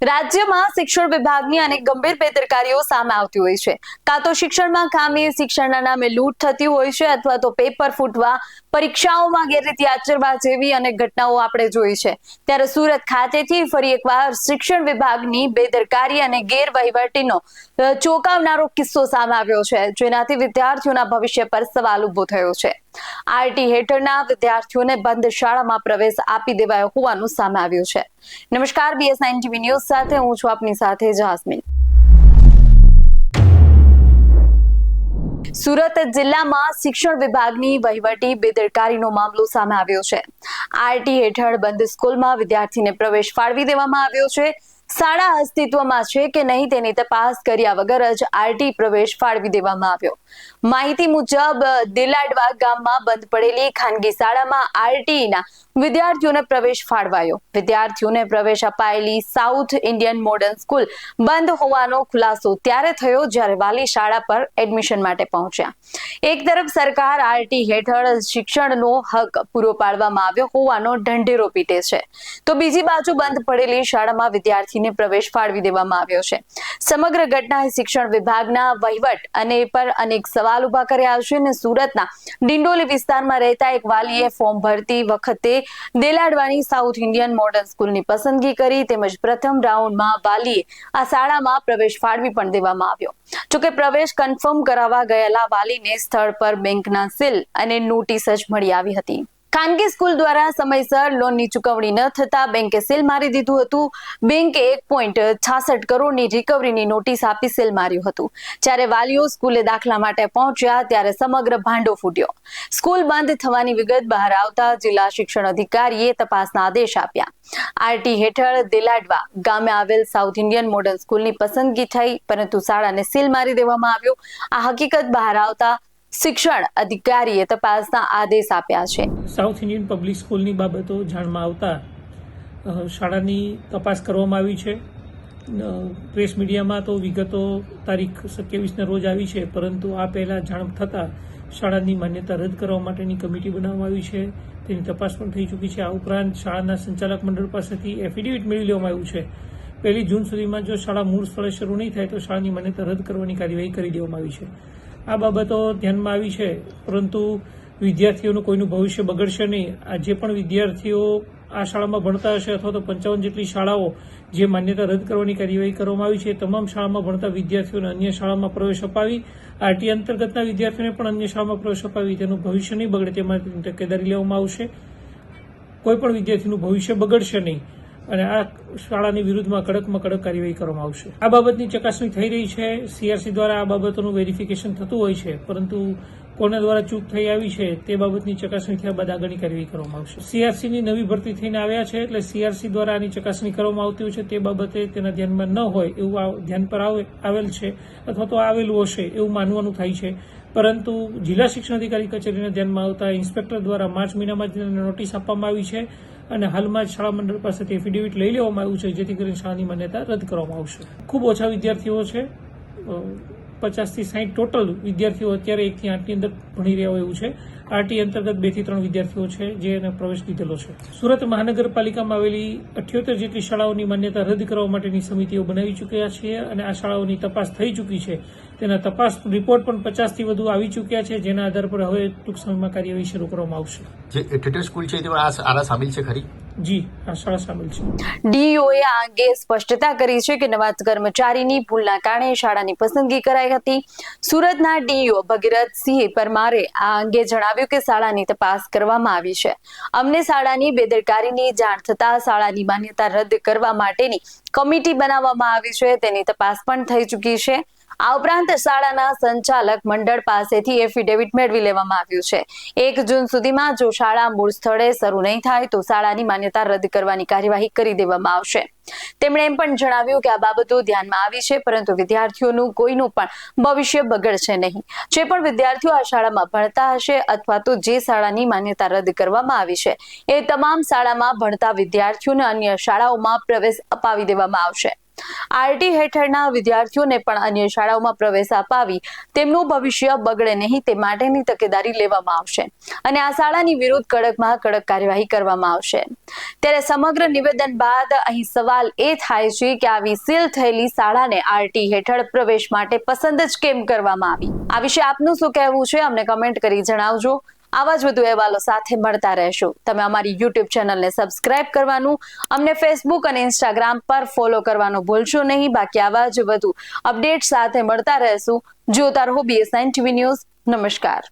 રાજ્યમાં શિક્ષણ વિભાગની અનેક ગંભીર બેદરકારીઓ સામે આવતી હોય છે. કાં તો શિક્ષણમાં ખામી, શિક્ષણના નામે લૂંટ થતી હોય છે, અથવા તો પેપર ફૂટવા, પરીક્ષાઓમાં ગેરરીતિ આચરવા જેવી અનેક ઘટનાઓ આપણે જોઈ છે. ત્યારે સુરત ખાતેથી ફરી એકવાર શિક્ષણ વિભાગની બેદરકારી અને ગેરવહીવટીનો ચોંકાવનારો કિસ્સો સામે આવ્યો છે, જેનાથી વિદ્યાર્થીઓના ભવિષ્ય પર સવાલ ઉભો થયો છે. આરટી હેઠળના વિદ્યાર્થીઓને બંધ શાળામાં પ્રવેશ આપી દેવાયો હોવાનું સામે આવ્યું છે. નમસ્કાર, BS9 TV ન્યૂઝ સાથે હું છું આપની સાથે જાસ્મીન. સુરત જિલ્લામાં શિક્ષણ વિભાગની વહીવટી બેદરકારીનો મામલો સામે આવ્યો છે. આરટી હેઠળ બંધ સ્કૂલમાં વિદ્યાર્થીને પ્રવેશ ફાળવી દેવામાં આવ્યો છે. શાળા અસ્તિત્વમાં છે કે નહીં તેની તપાસ કર્યા વગર જ આરટી પ્રવેશ ફાળવી દેવામાં આવ્યો. માહિતી મુજબ દેલાડવા ગામમાં બંધ પડેલી ખાનગી શાળામાં આરટીના વિદ્યાર્થીઓને પ્રવેશ ફાળવાયો. વિદ્યાર્થીઓને પ્રવેશ અપાયેલી સાઉથ ઇન્ડિયન મોડર્ન સ્કૂલ બંધ હોવાનો ખુલાસો ત્યારે થયો જ્યારે વાલી શાળા પર એડમિશન માટે પહોંચ્યા. એક તરફ સરકાર આરટી હેઠળ શિક્ષણનો હક પૂરો પાડવામાં આવ્યો હોવાનો ઢંઢેરો પીટે છે, તો બીજી બાજુ બંધ પડેલી શાળામાં વિદ્યાર્થીને પ્રવેશ ફાળવી દેવામાં આવ્યો છે. સમગ્ર ઘટનાએ શિક્ષણ વિભાગના વહીવટ અને પર અનેક સવાલ ઉભા કર્યા છે. અને સુરતના ડિંડોલી વિસ્તારમાં રહેતા એક વાલીએ ફોર્મ ભરતી વખતે દેલાડવાની સાઉથ ઇન્ડિયન મોડર્ન સ્કૂલની પસંદગી કરી, તેમજ પ્રથમ રાઉન્ડમાં વાલીએ આ શાળામાં પ્રવેશ ફાળવી પણ દેવામાં આવ્યો. જોકે પ્રવેશ કન્ફર્મ કરાવવા ગયેલા વાલીને સ્થળ પર બેંકના સીલ અને નોટિસ જ મળી આવી હતી. ખાનગી સ્કૂલ દ્વારા સમયસર લોનની ચૂકવણી ન થતા બેંકે સીલ મારી દીધું હતું. બેંકે 1.66 કરોડની રિકવરીની નોટિસ આપી સીલ માર્યું હતું. જ્યારે વાલીઓ સ્કૂલે દાખલા માટે પહોંચ્યા ત્યારે સમગ્ર ભાંડો ફૂટ્યો. સ્કૂલ બંધ થવાની વિગત બહાર આવતા જિલ્લા શિક્ષણ અધિકારીએ તપાસના આદેશ આપ્યા. આરટી હેઠળ દેલાડવા ગામે આવેલ સાઉથ ઇન્ડિયન મોડર્ન સ્કૂલની પસંદગી થઈ, પરંતુ શાળાને સીલ મારી દેવામાં આવ્યો. આ હકીકત બહાર આવતા શિક્ષણ અધિકારીએ તપાસના આદેશ આપ્યા છે. સાઉથ ઇન્ડિયન પબ્લિક સ્કૂલની બાબતો જાણમાં આવતા શાળાની તપાસ કરવામાં આવી છે. પ્રેસ મીડિયામાં તો વિગતો તારીખ 27ના રોજ આવી છે, પરંતુ આ પહેલાં જાણ થતાં શાળાની માન્યતા રદ કરવા માટેની કમિટી બનાવવામાં આવી છે. તેની તપાસ પણ થઈ ચૂકી છે. આ ઉપરાંત શાળાના સંચાલક મંડળ પાસેથી એફિડેવિટ મેળવી લેવામાં આવ્યું છે. 1 જૂન સુધીમાં જો શાળા મૂળ સ્થળે શરૂ નહીં થાય તો શાળાની માન્યતા રદ કરવાની કાર્યવાહી કરી દેવામાં આવી છે. આ બાબતો ધ્યાનમાં આવી છે, પરંતુ વિદ્યાર્થીઓનું કોઈનું ભવિષ્ય બગડશે નહીં. આ જે પણ વિદ્યાર્થીઓ આ શાળામાં ભણતા હશે અથવા તો 55 જેટલી શાળાઓ જે માન્યતા રદ કરવાની કાર્યવાહી કરવામાં આવી છે, તમામ શાળામાં ભણતા વિદ્યાર્થીઓને અન્ય શાળામાં પ્રવેશ અપાવી, આરટી અંતર્ગતના વિદ્યાર્થીઓને પણ અન્ય શાળામાં પ્રવેશ અપાવી તેનું ભવિષ્ય નહીં બગડે તે માટે તકેદારી લેવામાં આવશે. કોઈ પણ વિદ્યાર્થીનું ભવિષ્ય બગડશે નહીં અને આ શાળાની વિરુદ્ધમાં કડકમાં કડક કાર્યવાહી કરવામાં આવશે. આ બાબતની ચકાસણી થઈ રહી છે. CRC દ્વારા આ બાબતોનું વેરિફિકેશન થતું હોય છે, પરંતુ કોના દ્વારા ચૂક થઈ આવી છે તે બાબતની ચકાસણી થયા બાદ આગળની કાર્યવાહી કરવામાં આવશે. CRCની નવી ભરતી થઈને આવ્યા છે, એટલે CRC દ્વારા આની ચકાસણી કરવામાં આવતી હોય છે. તે બાબતે તેના ધ્યાનમાં ન હોય એવું ધ્યાન પર આવેલ છે અથવા તો આવેલું હશે એવું માનવાનું થાય છે. પરંતુ જિલ્લા શિક્ષણ અધિકારી કચેરીના ધ્યાનમાં આવતા ઇન્સ્પેક્ટર દ્વારા માર્ચ મહિનામાં જ નોટિસ આપવામાં આવી છે અને હાલમાં જ શાળા મંડળ પાસેથી એફિડેવિટ લઈ લેવામાં આવ્યું છે, જેથી કરીને શાળાની માન્યતા રદ કરવામાં આવશે. ખૂબ ઓછા વિદ્યાર્થીઓ છે, 50 થી 60 ટોટલ વિદ્યાર્થીઓ અત્યારે 1 થી 8 ની અંદર ભણી રહ્યા હોય એવું છે. આરટી અંતર્ગત 2 થી 3 વિદ્યાર્થીઓ છે જે એને પ્રવેશ લીધેલો છે. સુરત મહાનગરપાલિકામાં આવેલી 78 જેટલી શાળાઓની માન્યતા રદ કરવા માટેની સમિતિઓ બનાવી ચૂક્યા છીએ અને આ શાળાઓની તપાસ થઈ ચૂકી છે. તેના તપાસ રિપોર્ટ પણ 50 થી વધુ આવી ચૂક્યા છે, જેના આધાર પર હવે ટૂંક સમયમાં કાર્યવાહી શરૂ કરવામાં આવશે. જે 78 સ્કૂલ છે તેમાં આ શાળા સામેલ છે ખરી? જી, આ શાળા સામેલ છે. ડીઓએ આ અંગે સ્પષ્ટતા કરી છે કે નવા કર્મચારીની ભૂલના કારણે શાળાની પસંદગી કરાઈ હતી. સુરતના ડીઓ ભગીરથસિંહ પરમારે આ અંગે જણાવ્યું કે શાળાની તપાસ કરવામાં આવી છે. અમને શાળાની બેદરકારીની જાણ થતા શાળાની માન્યતા રદ કરવા માટેની કમિટી બનાવવામાં આવી છે. તેની તપાસ પણ થઈ ચૂકી છે. આ ઉપરાંત શાળાના સંચાલક મંડળ પાસેથી એફિડેવિટ મેળવી લેવામાં આવ્યું છે. 1 જૂન સુધીમાં જો શાળા મૂળ સ્થળે શરૂ નહીં થાય તો શાળાની માન્યતા રદ કરવાની કાર્યવાહી કરી દેવામાં આવશે. તેમણે એમ પણ જણાવ્યું કે આ બાબતો ધ્યાનમાં આવી છે, પરંતુ વિદ્યાર્થીઓનું કોઈનું પણ ભવિષ્ય બગડશે નહીં. જે પણ વિદ્યાર્થીઓ આ શાળામાં ભણતા હશે અથવા તો જે શાળાની માન્યતા રદ કરવામાં આવી છે એ તમામ શાળામાં ભણતા વિદ્યાર્થીઓને અન્ય શાળાઓમાં પ્રવેશ અપાવી દેવામાં આવશે. આરટી હેઠળના વિદ્યાર્થીઓને પણ અન્ય શાળાઓમાં પ્રવેશ અપાવી તેમનું ભવિષ્ય બગડે નહીં તે માટેની તકેદારી લેવામાં આવશે અને આ શાળાની વિરુદ્ધ કડકમાં કડક કાર્યવાહી કરવામાં આવશે। ત્યારે સમગ્ર નિવેદન બાદ અહીં સવાલ એ થાય છે કે આવી સીલ થયેલી શાળાને આરટી હેઠળ પ્રવેશ માટે પસંદ જ કેમ કરવામાં આવી? આ વિશે આપનું શું કહેવું છે અમને કમેન્ટ કરી જણાવજો। આવા જ વધુ અહેવાલો સાથે મળતા રહેશો। તમે અમારી યુટ્યુબ ચેનલને સબસ્ક્રાઇબ કરવાનું, અમને ફેસબુક અને ઇન્સ્ટાગ્રામ પર ફોલો કરવાનું ભૂલશો નહીં। બાકી આવા જ વધુ અપડેટ સાથે મળતા રહેશું। જોતા રહો BS9 TV ન્યૂઝ। નમસ્કાર।